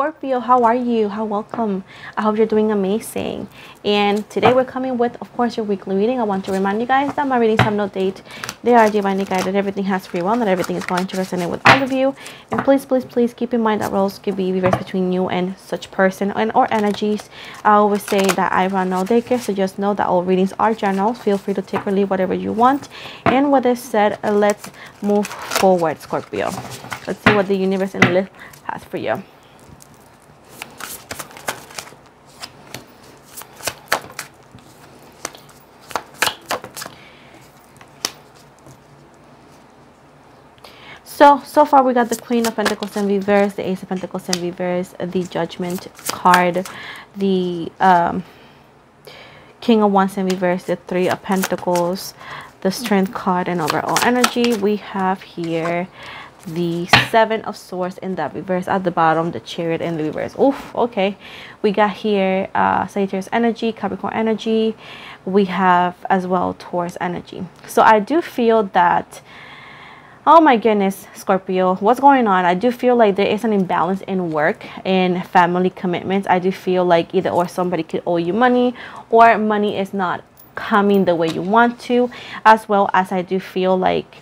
Scorpio, how are you? How welcome. I hope you're doing amazing. And today we're coming with, of course, your weekly reading. I want to remind you guys that my readings have no date. They are divinely guided. Everything has free will, not everything is going to resonate with all of you. And please, please, please keep in mind that roles could be reversed between you and such person and or energies. I always say that I run no daycare, so just know that all readings are general. Feel free to take or leave whatever you want. And with this said, let's move forward, Scorpio. Let's see what the universe and Lilith has for you. So far we got the Queen of Pentacles in reverse, the Ace of Pentacles in reverse, the Judgment card, the King of Wands in reverse, the Three of Pentacles, the Strength card, and overall energy. We have here the Seven of Swords in the reverse at the bottom, the Chariot in the reverse. Oof, okay. We got here Sagittarius energy, Capricorn energy. We have as well Taurus energy. So I do feel that, oh my goodness, Scorpio, what's going on? I do feel like there is an imbalance in work and family commitments. I do feel like either or somebody could owe you money, or money is not coming the way you want to, as well as I do feel like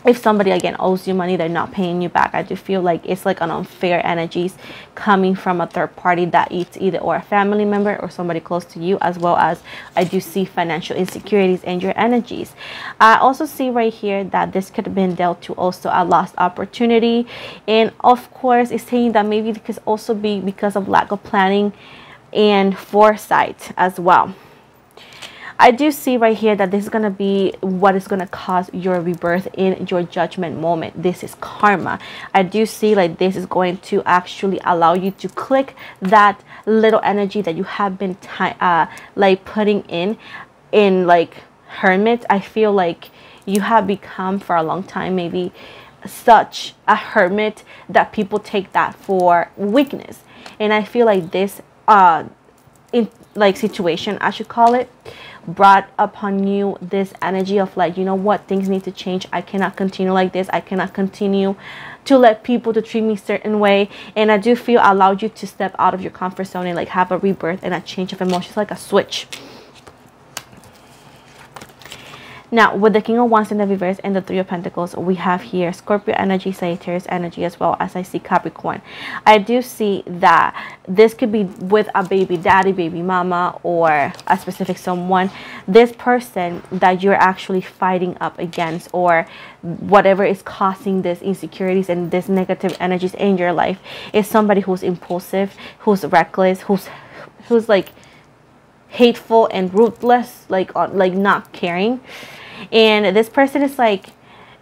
if somebody again owes you money, they're not paying you back. I do feel like it's like an unfair energies coming from a third party that it's either or a family member or somebody close to you, as well as I do see financial insecurities in your energies. I also see right here that this could have been dealt to also a lost opportunity, and of course it's saying that maybe it could also be because of lack of planning and foresight as well. I do see right here that this is going to be what is going to cause your rebirth in your judgment moment. This is karma. I do see like this is going to actually allow you to click that little energy that you have been like putting in like hermit. I feel like you have become for a long time maybe such a hermit that people take that for weakness. And I feel like this in like situation, I should call it, brought upon you this energy of like, you know what, things need to change. I cannot continue like this. I cannot continue to let people to treat me certain way. And I do feel allowed you to step out of your comfort zone and like have a rebirth and a change of emotions, like a switch. Now, with the King of Wands in the reverse and the Three of Pentacles, we have here Scorpio energy, Sagittarius energy, as well as I see Capricorn. I do see that this could be with a baby daddy, baby mama, or a specific someone. This person that you're actually fighting up against, or whatever is causing this insecurities and this negative energies in your life, is somebody who's impulsive, who's reckless, who's like hateful and ruthless, like not caring. And this person is like,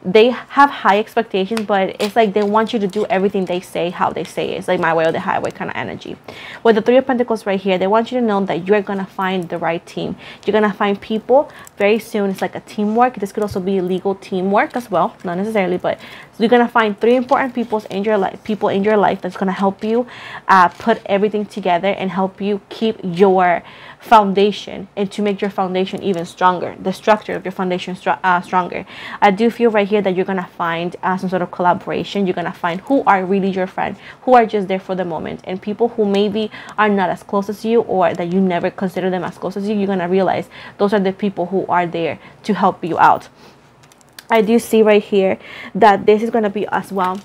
they have high expectations, but it's like they want you to do everything they say, how they say it. It's like my way or the highway kind of energy. With the Three of Pentacles right here, they want you to know that you're going to find the right team. You're going to find people very soon. It's like a teamwork. This could also be legal teamwork as well. Not necessarily, but you're going to find three important people in your life that's going to help you put everything together and help you keep your foundation, and to make your foundation even stronger, the structure of your foundation stronger. I do feel right here that you're gonna find some sort of collaboration. You're gonna find who are really your friend, who are just there for the moment, and people who maybe are not as close as you, or that you never consider them as close as you. You're gonna realize those are the people who are there to help you out. I do see right here that this is gonna be as well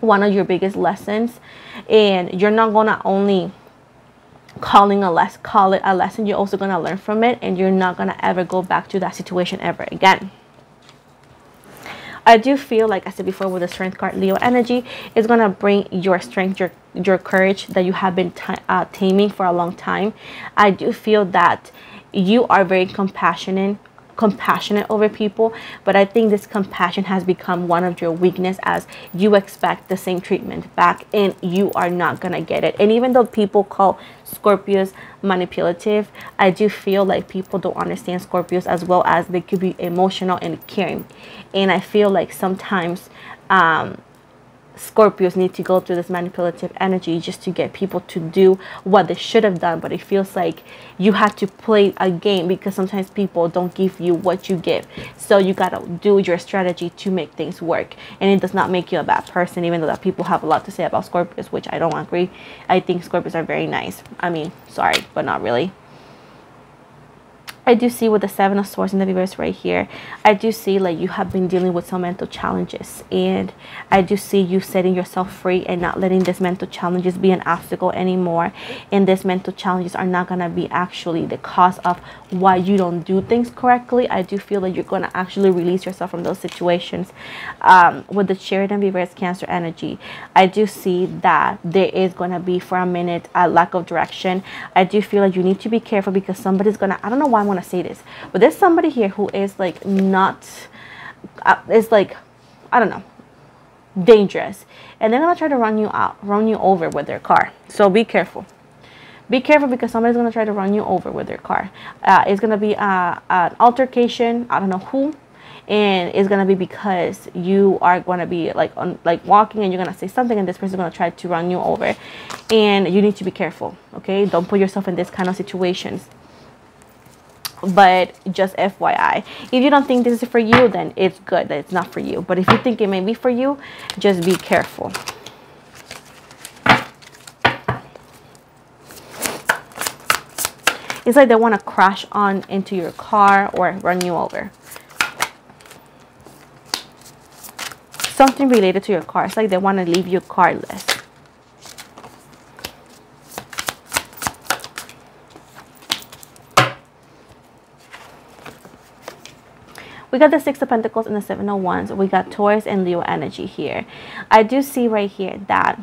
one of your biggest lessons, and you're not gonna only call it a lesson, you're also going to learn from it, and you're not going to ever go back to that situation ever again. I do feel like I said before with the Strength card, Leo energy is going to bring your strength, your courage that you have been taming for a long time. I do feel that you are very compassionate over people, but I think this compassion has become one of your weakness, as you expect the same treatment back and you are not gonna get it. And even though people call Scorpios manipulative, I do feel like people don't understand Scorpios as well as they could be emotional and caring. And I feel like sometimes Scorpios need to go through this manipulative energy just to get people to do what they should have done, but it feels like you have to play a game because sometimes people don't give you what you give, so you gotta do your strategy to make things work. And it does not make you a bad person, even though that people have a lot to say about Scorpios, which I don't agree. I think Scorpios are very nice. I mean, sorry, but not really. I do see with the Seven of Swords in the reverse right here, I do see like you have been dealing with some mental challenges, and I do see you setting yourself free and not letting these mental challenges be an obstacle anymore. And these mental challenges are not going to be actually the cause of why you don't do things correctly. I do feel that you're going to actually release yourself from those situations. With the Chariot and reverse Cancer energy, I do see that there is going to be for a minute a lack of direction. I do feel like you need to be careful because somebody's going to, I don't know why I'm want to say this, but there's somebody here who is like not is like, I don't know, dangerous, and they're gonna try to run you over with their car. So be careful because somebody's gonna try to run you over with their car. It's gonna be an altercation. I don't know who, and it's gonna be because you are gonna be like walking and you're gonna say something and this person's gonna try to run you over, and you need to be careful. Okay, don't put yourself in this kind of situations. But just FYI, if you don't think this is for you, then it's good that it's not for you. But if you think it may be for you, just be careful. It's like they want to crash on into your car or run you over. Something related to your car. It's like they want to leave you carless. We got the Six of Pentacles and the Seven of Wands. We got Taurus and Leo energy here. I do see right here that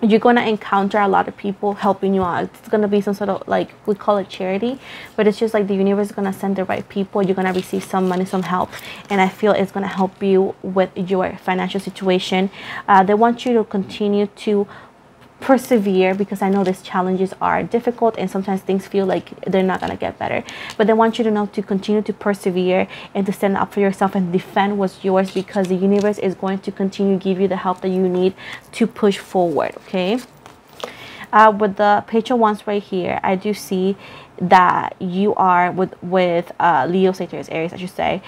you're going to encounter a lot of people helping you out. It's going to be some sort of, like, we call it charity, but it's just like the universe is going to send the right people. You're going to receive some money, some help, and I feel it's going to help you with your financial situation. They want you to continue to persevere, because I know these challenges are difficult and sometimes things feel like they're not going to get better, but they want you to know to continue to persevere and to stand up for yourself and defend what's yours, because the universe is going to continue to give you the help that you need to push forward. Okay, with the Page of Wands right here, I do see that you are with Leo, Sagittarius, Aries, I should say.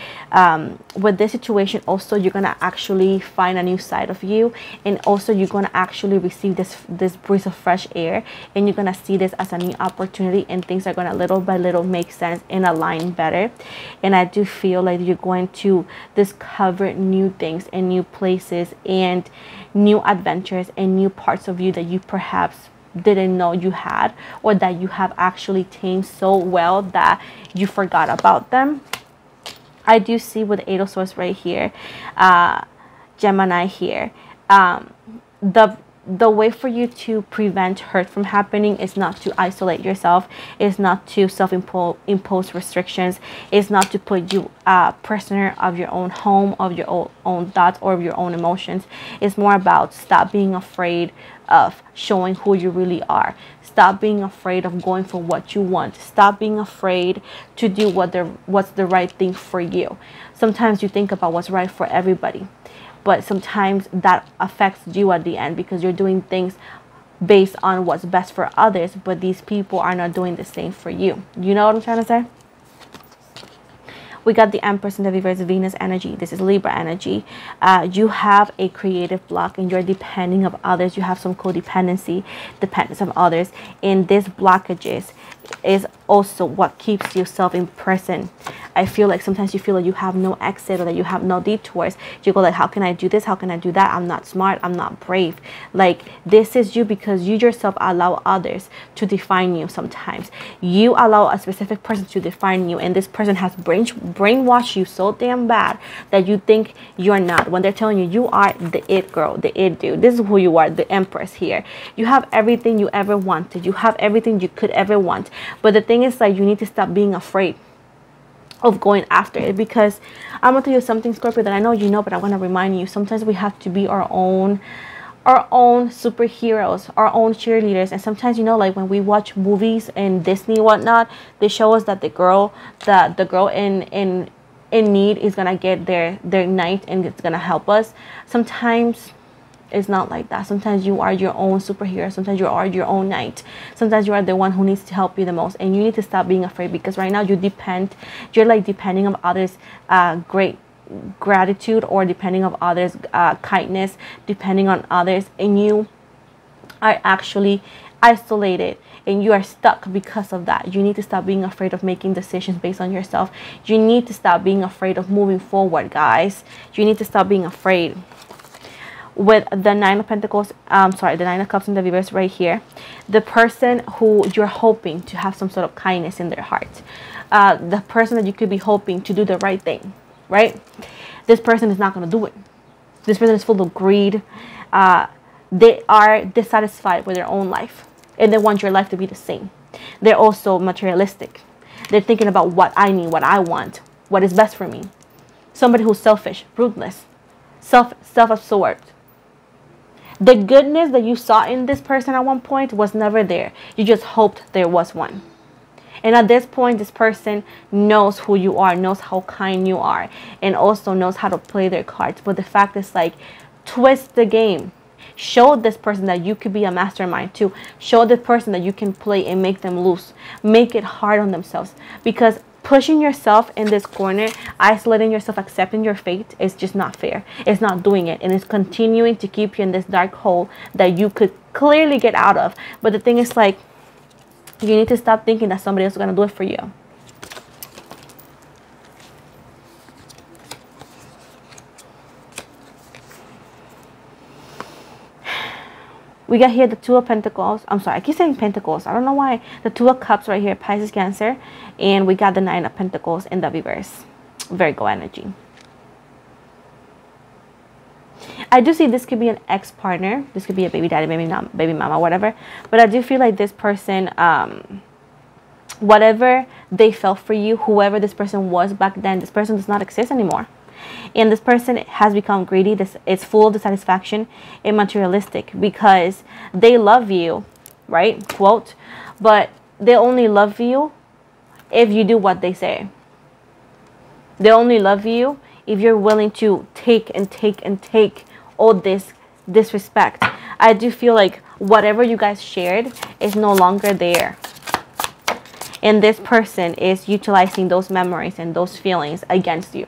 With this situation also, you're gonna actually find a new side of you, and also you're gonna actually receive this breeze of fresh air, and you're gonna see this as a new opportunity, and things are gonna little by little make sense and align better. And I do feel like you're going to discover new things and new places and new adventures and new parts of you that you perhaps didn't know you had, or that you have actually tamed so well that you forgot about them. I do see with the Eight of Swords right here, Gemini here, the way for you to prevent hurt from happening is not to isolate yourself, is not to self-impose restrictions, is not to put you prisoner of your own home, of your own thoughts, or of your own emotions. It's more about stop being afraid of showing who you really are. Stop being afraid of going for what you want. Stop being afraid to do what's the right thing for you. Sometimes you think about what's right for everybody, but sometimes that affects you at the end, because you're doing things based on what's best for others, but these people are not doing the same for you. You know what I'm trying to say? We got the Empress in the reverse, Venus energy. This is Libra energy. You have a creative block and you're depending on others. You have some codependency, dependence on others. And these blockages is also what keeps yourself in prison. I feel like sometimes you feel like you have no exit, or that you have no detours. You go like, how can I do this? How can I do that? I'm not smart. I'm not brave. Like, this is you because you yourself allow others to define you. Sometimes you allow a specific person to define you, and this person has brainwashed you so damn bad that you think you're not, when they're telling you you are the it girl, the it dude. This is who you are, the Empress here. You have everything you ever wanted. You have everything you could ever want. But the thing is, like, you need to stop being afraid of going after it, because I'm gonna tell you something, Scorpio, that I know you know, but I want to remind you, sometimes we have to be our own superheroes, our own cheerleaders. And sometimes, you know, like when we watch movies and Disney whatnot, they show us that the girl in need is gonna get their knight and it's gonna help us. Sometimes It's not like that. Sometimes you are your own superhero. Sometimes you are your own knight. Sometimes you are the one who needs to help you the most, and you need to stop being afraid, because right now you're like depending on others great gratitude, or depending on others kindness, depending on others, and you are actually isolated, and you are stuck because of that. You need to stop being afraid of making decisions based on yourself. You need to stop being afraid of moving forward, guys. You need to stop being afraid. With the Nine of Pentacles, the Nine of Cups in the reverse right here, the person who you're hoping to have some sort of kindness in their heart, the person that you could be hoping to do the right thing, right? This person is not going to do it. This person is full of greed. They are dissatisfied with their own life, and they want your life to be the same. They're also materialistic. They're thinking about what I need, what I want, what is best for me. Somebody who's selfish, ruthless, self-absorbed. The goodness that you saw in this person at one point was never there. You just hoped there was one. And at this point, this person knows who you are, knows how kind you are, and also knows how to play their cards. But the fact is, like, twist the game. Show this person that you could be a mastermind too. Show the person that you can play and make them lose. Make it hard on themselves. Because pushing yourself in this corner, isolating yourself, accepting your fate is just not fair. It's not doing it. And it's continuing to keep you in this dark hole that you could clearly get out of. But the thing is, like, you need to stop thinking that somebody else is going to do it for you. We got here the Two of Pentacles. I'm sorry, I keep saying Pentacles. I don't know why. The Two of Cups right here, Pisces, Cancer. And we got the Nine of Pentacles in the reverse. Virgo energy. I do see this could be an ex-partner. This could be a baby daddy, baby mama, whatever. But I do feel like this person, whatever they felt for you, whoever this person was back then, this person does not exist anymore. And this person has become greedy. It's full of dissatisfaction and materialistic, because they love you, right? Quote, but they only love you if you do what they say. They only love you if you're willing to take and take and take all this disrespect. I do feel like whatever you guys shared is no longer there. And this person is utilizing those memories and those feelings against you.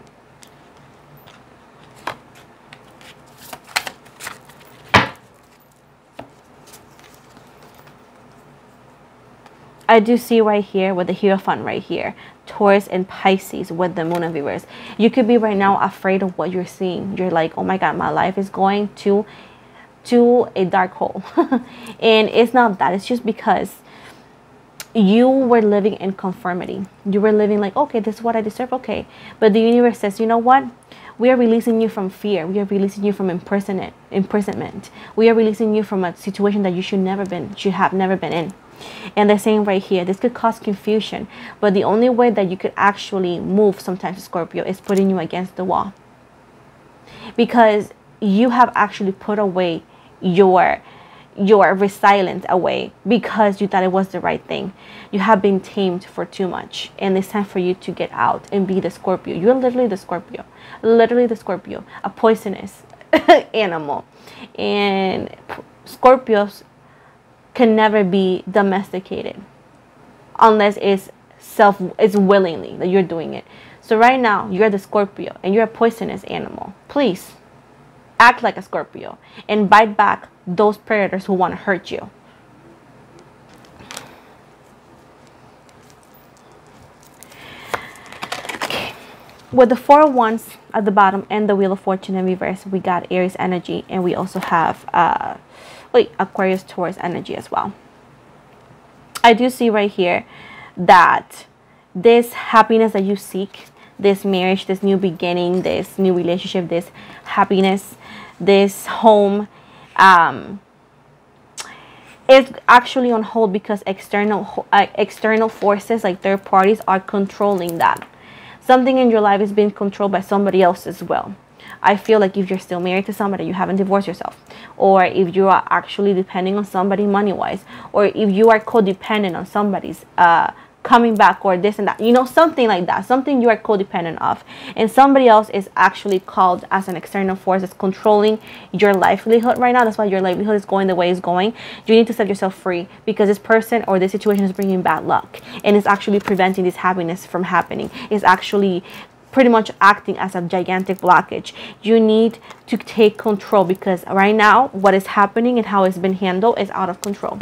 I do see right here with the Hierophant right here, Taurus and Pisces with the Moon in reverse. You could be right now afraid of what you're seeing. You're like, oh my God, my life is going to a dark hole. And it's not that. It's just because you were living in conformity. You were living like, okay, this is what I deserve. Okay. But the universe says, you know what? We are releasing you from fear. We are releasing you from imprisonment. We are releasing you from a situation that you should have never been in. And they're saying right here, this could cause confusion, but the only way that you could actually move sometimes, Scorpio, is putting you against the wall, because you have actually put away your resilience away because you thought it was the right thing. You have been tamed for too much, and it's time for you to get out and be the Scorpio. You're literally the Scorpio, a poisonous animal. And Scorpios can never be domesticated unless it's willingly that you're doing it. So right now you're the Scorpio and you're a poisonous animal. Please act like a Scorpio and bite back those predators who want to hurt you. Okay. With the Four of Wands at the bottom and the Wheel of Fortune in reverse, we got Aries energy, and we also have Aquarius, Taurus energy as well. I do see right here that this happiness that you seek, this marriage, this new beginning, this new relationship, this happiness, this home, is actually on hold because external forces like third parties are controlling that. Something in your life is being controlled by somebody else as well. I feel like if you're still married to somebody, you haven't divorced yourself, or if you are actually depending on somebody money-wise, or if you are codependent on somebody's coming back or this and that, you know, something like that, something you are codependent of, and somebody else is actually called as an external force that's controlling your livelihood right now. That's why your livelihood is going the way it's going. You need to set yourself free, because this person or this situation is bringing bad luck, and it's actually preventing this happiness from happening. It's actually pretty much acting as a gigantic blockage. You need to take control, because right now what is happening and how it's been handled is out of control.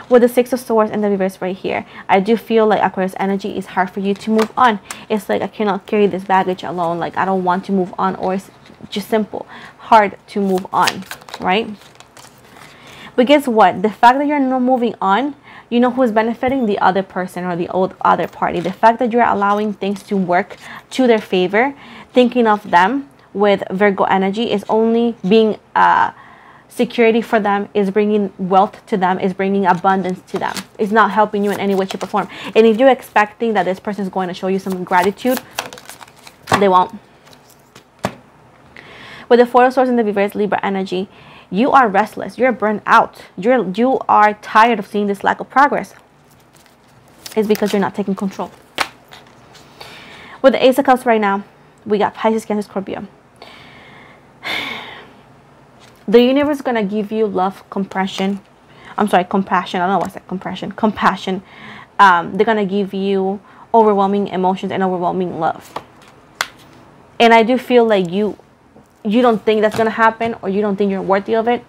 With the Six of Swords and the reverse right here, I do feel like Aquarius energy is hard for you to move on. It's like, I cannot carry this baggage alone. Like, I don't want to move on, or it's just simple, hard to move on, right? But guess what? The fact that you're not moving on, you know who's benefiting? The other person or the other party. The fact that you're allowing things to work to their favor, thinking of them with Virgo energy, is only being security for them, is bringing wealth to them, is bringing abundance to them. It's not helping you in any way, shape, or form. And if you're expecting that this person is going to show you some gratitude, they won't. With the Four of Swords in the reverse, Libra energy, you are restless. You're burnt out. You are tired of seeing this lack of progress. It's because you're not taking control. With the Ace of Cups right now, we got Pisces, Cancer, Scorpio. The universe is going to give you love, compassion. I don't know what's that, compassion. They're going to give you overwhelming emotions and overwhelming love. And I do feel like you don't think that's going to happen, or you don't think you're worthy of it.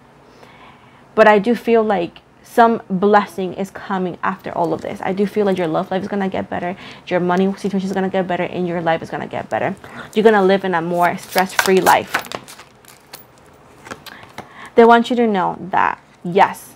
But I do feel like some blessing is coming after all of this. I do feel like your love life is going to get better. Your money situation is going to get better. And your life is going to get better. You're going to live in a more stress-free life. They want you to know that, yes,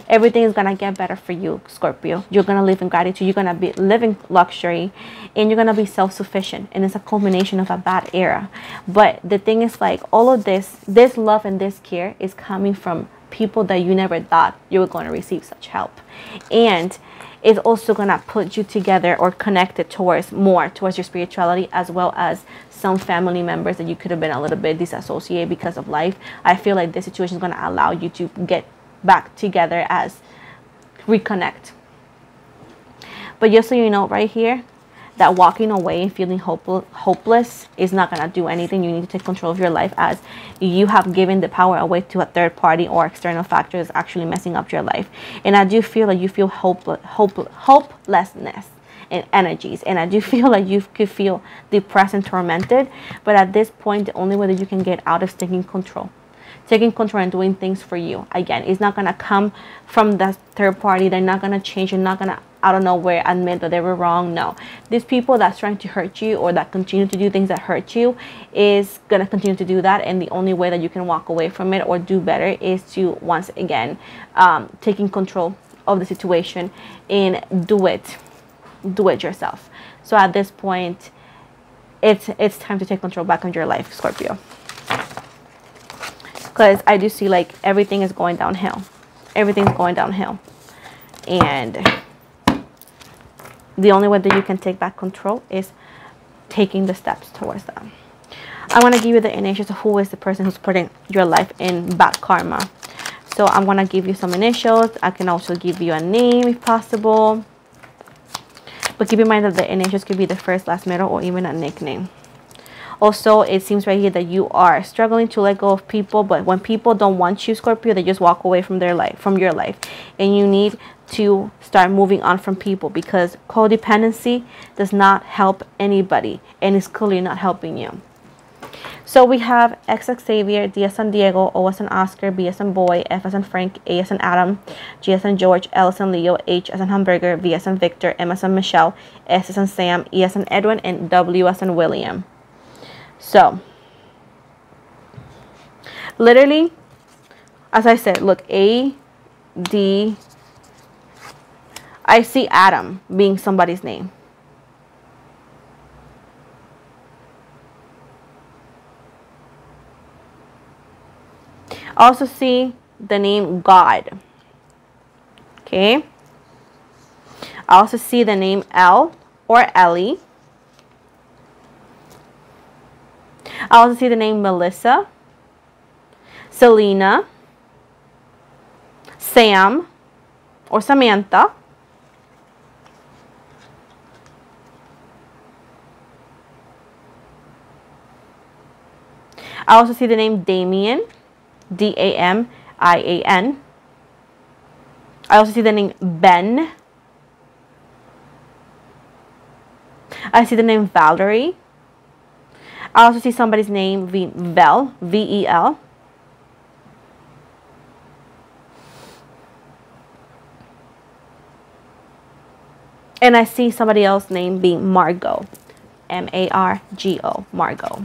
everything is going to get better for you, Scorpio. You're going to live in gratitude. You're going to be living luxury, and you're going to be self-sufficient. And it's a culmination of a bad era. But the thing is, like, all of this love and this care is coming from people that you never thought you were going to receive such help. And it's also going to put you together or connected towards your spirituality, as well as some family members that you could have been a little bit disassociated because of life. I feel like this situation is going to allow you to get back together, as reconnect. But just so you know, right here, that walking away and feeling hopeless is not going to do anything. You need to take control of your life, as you have given the power away to a third party or external factors actually messing up your life. And I do feel like you feel hopelessness and energies, and I do feel like you could feel depressed and tormented. But at this point, the only way that you can get out is taking control and doing things for you. Again, it's not going to come from the third party. They're not going to change. You're not going to out of nowhere admit that they were wrong. No, these people that's trying to hurt you, or that continue to do things that hurt you, is going to continue to do that. And the only way that you can walk away from it or do better is to, once again, taking control of the situation and do it yourself. So at this point, it's time to take control back on your life, Scorpio. Because I do see like everything is going downhill. Everything's going downhill. And the only way that you can take back control is taking the steps towards them. I want to give you the initials of who is the person who's putting your life in bad karma. So I'm going to give you some initials. I can also give you a name if possible. But keep in mind that the initials could be the first, last, middle, or even a nickname. Also, it seems right here that you are struggling to let go of people, but when people don't want you, Scorpio, they just walk away from your life. And you need to start moving on from people, because codependency does not help anybody, and it's clearly not helping you. So we have X as Xavier, D as in Diego, O as in Oscar, B as in Boy, F as in Frank, A as in Adam, G as in George, L as in Leo, H as in Hamburger, V as in Victor, M as in Michelle, S as in Sam, E as in Edwin, and W as in William. So, literally, as I said, look, A, D, I see Adam being somebody's name. I also see the name God. Okay. I also see the name L or Ellie. I also see the name Melissa, Selena, Sam or Samantha. I also see the name Damien, Damian. I also see the name Ben. I see the name Valerie. I also see somebody's name Vel, V-E-L. And I see somebody else named being Margot, M-A-R-G-O, Margot.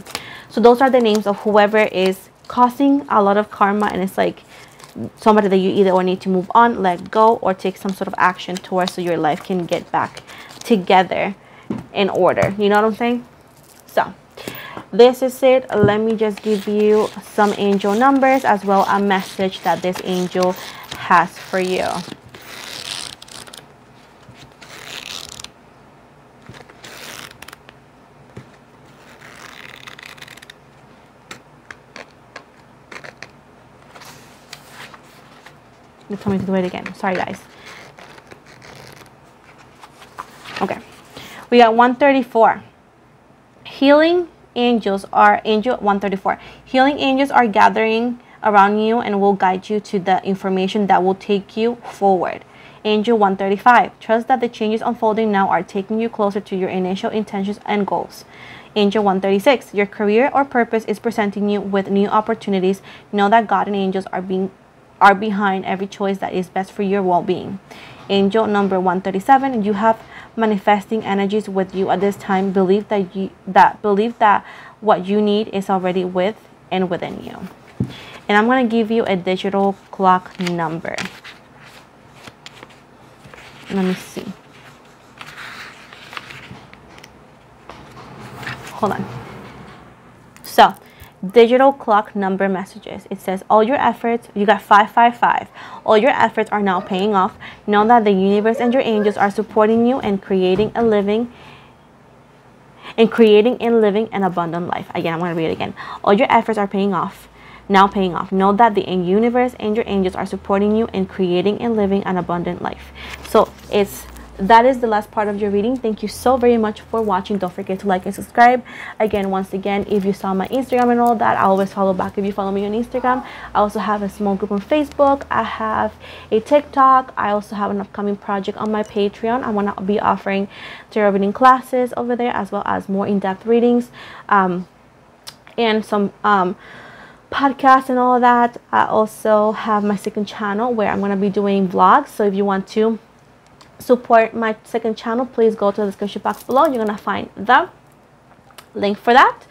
So those are the names of whoever is causing a lot of karma, and it's like somebody that you either need to move on, let go, or take some sort of action towards so your life can get back together in order. You know what I'm saying? So this is it. Let me just give you some angel numbers as well a message that this angel has for you. You told me to do it again. Sorry, guys. Okay. We got 134. Healing angels are angel 134. Healing angels are gathering around you and will guide you to the information that will take you forward. Angel 135. Trust that the changes unfolding now are taking you closer to your initial intentions and goals. Angel 136. Your career or purpose is presenting you with new opportunities. Know that God and angels are behind every choice that is best for your well-being. Angel number 137. You have manifesting energies with you at this time. Believe that what you need is already with and within you. And I'm going to give you a digital clock number. Let me see. Hold on. So digital clock number messages. It says all your efforts, you got 555. All your efforts are now paying off. Know that the universe and your angels are supporting you and creating and living an abundant life. Again, I'm going to read it again. All your efforts are paying off. Now paying off. Know that the universe and your angels are supporting you and creating and living an abundant life. So that is the last part of your reading. Thank you so very much for watching. Don't forget to like and subscribe. Again, once again, if you saw my Instagram and all that, I always follow back if you follow me on Instagram. I also have a small group on Facebook. I have a TikTok. I also have an upcoming project on my Patreon. I want to be offering tarot reading classes over there, as well as more in-depth readings and some podcasts and all of that. I also have my second channel where I'm going to be doing vlogs. So if you want to support my second channel, please go to the description box below. You're gonna find the link for that.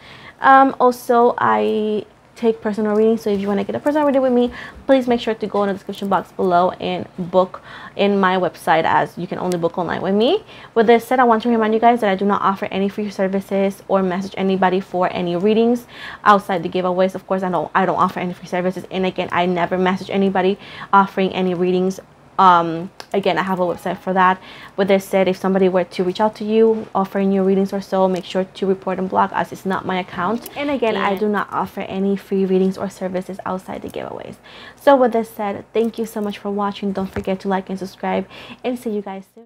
Also, I take personal readings, so if you want to get a personal reading with me, please make sure to go in the description box below and book in my website, as you can only book online with me. With this said, I want to remind you guys that I do not offer any free services or message anybody for any readings outside the giveaways. Of course, I don't offer any free services, and again, I never message anybody offering any readings. Again, I have a website for that. With this said, if somebody were to reach out to you offering you readings or so, make sure to report and block, as it's not my account. And again, I do not offer any free readings or services outside the giveaways. So with this said, thank you so much for watching. Don't forget to like and subscribe, and see you guys soon.